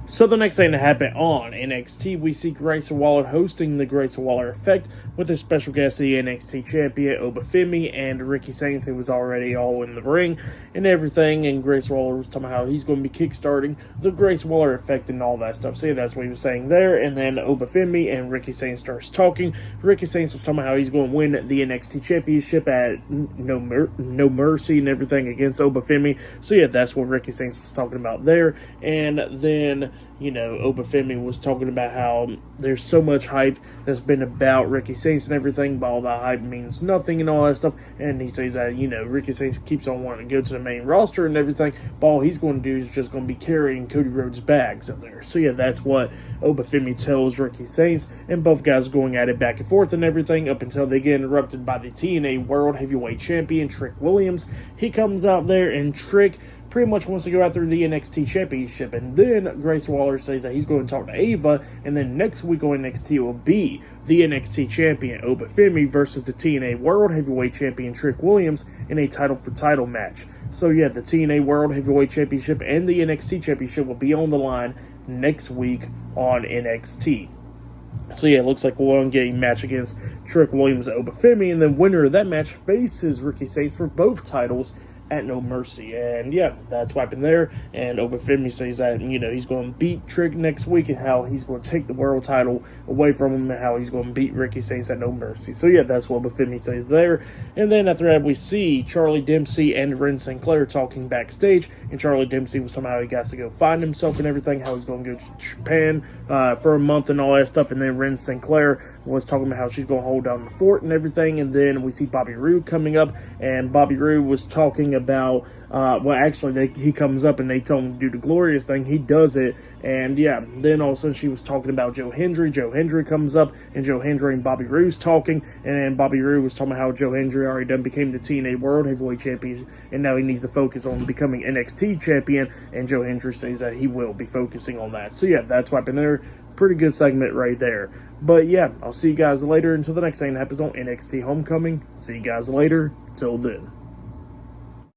So the next thing to happen on NXT, we see Grayson Waller hosting the Grayson Waller Effect with a special guest, the NXT champion, Oba Femi, and Ricky Sainz, who was already all in the ring and everything, and Grayson Waller was talking about how he's going to be kickstarting the Grayson Waller Effect and all that stuff. So yeah, that's what he was saying there, and then Oba Femi and Ricky Sainz starts talking. Ricky Sainz was talking about how he's going to win the NXT championship at No Mercy and everything against Oba Femi. So yeah, that's what Ricky Sainz was talking about there, and then Oba Femi was talking about how there's so much hype that's been about Ricky Sainz and everything, but all that hype means nothing and all that stuff. And he says that, Ricky Sainz keeps on wanting to go to the main roster and everything, but all he's going to do is just going to be carrying Cody Rhodes' bags up there. So yeah, that's what Oba Femi tells Ricky Sainz, and both guys going at it back and forth and everything up until they get interrupted by the TNA World Heavyweight Champion, Trick Williams. He comes out there, and Trick pretty much wants to go after the NXT Championship, and then Grayson Waller says that he's going to talk to Ava, and then next week on NXT will be the NXT Champion Oba Femi versus the TNA World Heavyweight Champion Trick Williams in a title-for-title match. So yeah, the TNA World Heavyweight Championship and the NXT Championship will be on the line next week on NXT. So yeah, it looks like we're going to get a match against Trick Williams and Oba Femi, and then winner of that match faces Ricky Sainz for both titles at No Mercy. And yeah, that's what happened there. And Oba Femi says that, he's going to beat Trick next week, and how he's going to take the world title away from him, and how he's going to beat Ricky Sainz at No Mercy. So yeah, that's what Oba Femi says there. And then after that, we see Charlie Dempsey and Ren Sinclair talking backstage, and Charlie Dempsey was talking about how he got to go find himself and everything, how he's going to go to Japan for a month and all that stuff. And then Ren Sinclair was talking about how she's going to hold down the fort and everything. And then we see Bobby Roode coming up, and Bobby Roode was talking about, he comes up and they tell him to do the glorious thing. He does it, and yeah, then all of a sudden she was talking about Joe Hendry. Joe Hendry comes up, and Joe Hendry and Bobby Roode's talking, and then Bobby Roode was talking about how Joe Hendry already done became the TNA World Heavyweight Champion, and now he needs to focus on becoming NXT Champion, and Joe Hendry says that he will be focusing on that. So yeah, that's what happened there. Pretty good segment right there. But yeah, I'll see you guys later until the next thing that happens on NXT Homecoming. See you guys later. Till then.